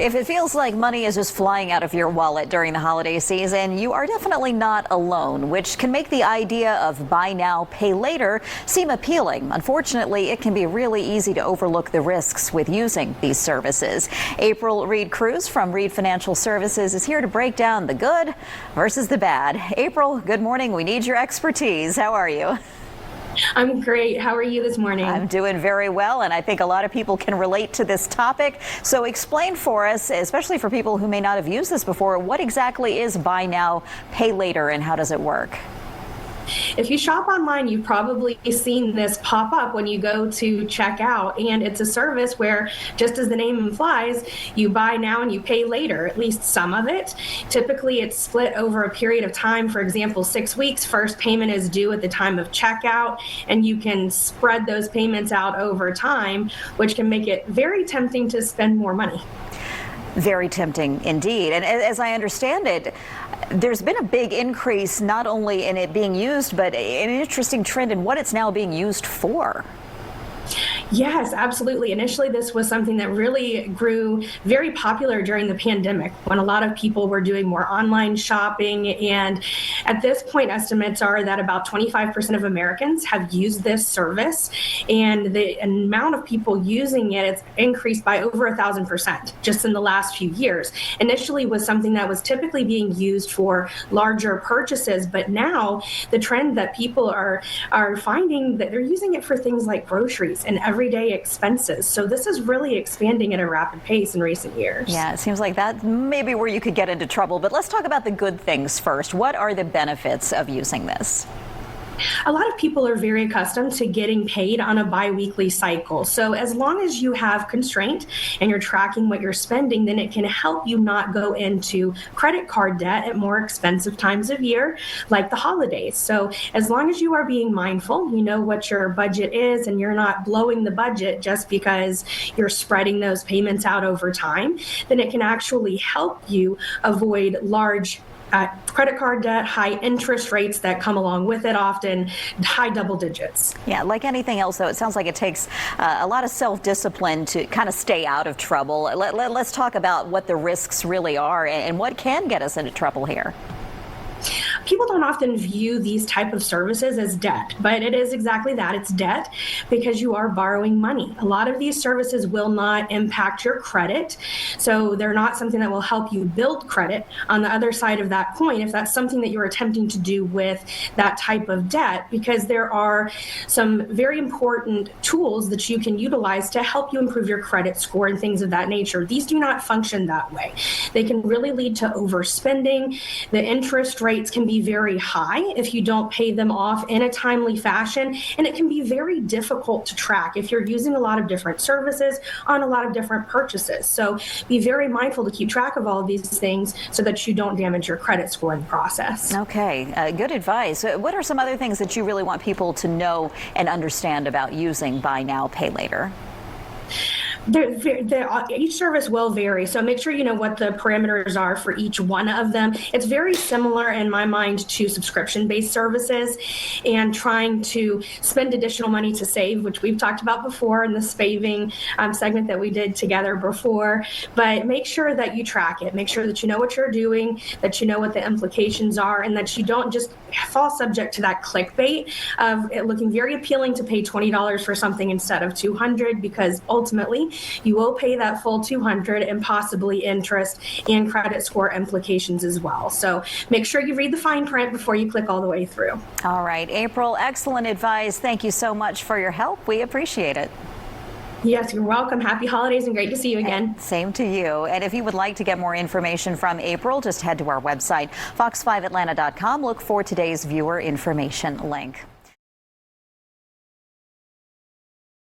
If it feels like money is just flying out of your wallet during the holiday season, you are definitely not alone, which can make the idea of buy now, pay later seem appealing. Unfortunately, it can be really easy to overlook the risks with using these services. April Reed Cruz from Reed Financial Services is here to break down the good versus the bad. April, good morning. We need your expertise. How are you? I'm great. How are you this morning? I'm doing very well, and I think a lot of people can relate to this topic. So explain for us, especially for people who may not have used this before, what exactly is buy now, pay later, and how does it work? If you shop online, you've probably seen this pop up when you go to check out, and it's a service where, just as the name implies, you buy now and you pay later, at least some of it. Typically, it's split over a period of time. For example, 6 weeks. First payment is due at the time of checkout, and you can spread those payments out over time, which can make it very tempting to spend more money. Very tempting indeed. And as I understand it, there's been a big increase not only in it being used, but an interesting trend in what it's now being used for. Yes, absolutely. Initially, this was something that really grew very popular during the pandemic when a lot of people were doing more online shopping. And at this point, estimates are that about 25% of Americans have used this service. And the amount of people using it, it's increased by over 1,000% just in the last few years. Initially was something that was typically being used for larger purchases. But now the trend that people are finding that they're using it for things like groceries and everyday expenses. So this is really expanding at a rapid pace in recent years. Yeah, it seems like that may be where you could get into trouble. But let's talk about the good things first. What are the benefits of using this? A lot of people are very accustomed to getting paid on a biweekly cycle. So as long as you have constraint and you're tracking what you're spending, then it can help you not go into credit card debt at more expensive times of year, like the holidays. So as long as you are being mindful, you know what your budget is, and you're not blowing the budget just because you're spreading those payments out over time, then it can actually help you avoid large credit card debt, high interest rates that come along with it, often high double digits. Yeah, like anything else, though, it sounds like it takes a lot of self-discipline to kind of stay out of trouble. Let's talk about what the risks really are and what can get us into trouble here. People don't often view these type of services as debt, but it is exactly that. It's debt because you are borrowing money. A lot of these services will not impact your credit, so they're not something that will help you build credit. On the other side of that coin, if that's something that you're attempting to do with that type of debt, because there are some very important tools that you can utilize to help you improve your credit score and things of that nature. These do not function that way. They can really lead to overspending. The interest rates can be very high if you don't pay them off in a timely fashion, and it can be very difficult to track if you're using a lot of different services on a lot of different purchases. So be very mindful to keep track of all of these things so that you don't damage your credit score in the process. Okay, good advice. What are some other things that you really want people to know and understand about using buy now, pay later? Each service will vary, so make sure you know what the parameters are for each one of them. It's very similar in my mind to subscription-based services and trying to spend additional money to save, which we've talked about before in the saving segment that we did together before. But make sure that you track it. Make sure that you know what you're doing, that you know what the implications are, and that you don't just fall subject to that clickbait of it looking very appealing to pay $20 for something instead of $200, because ultimately you will pay that full $200 and possibly interest and credit score implications as well. So make sure you read the fine print before you click all the way through. All right, April, excellent advice. Thank you so much for your help. We appreciate it. Yes, you're welcome. Happy holidays and great to see you again. Same to you. And if you would like to get more information from April, just head to our website, fox5atlanta.com. Look for today's viewer information link.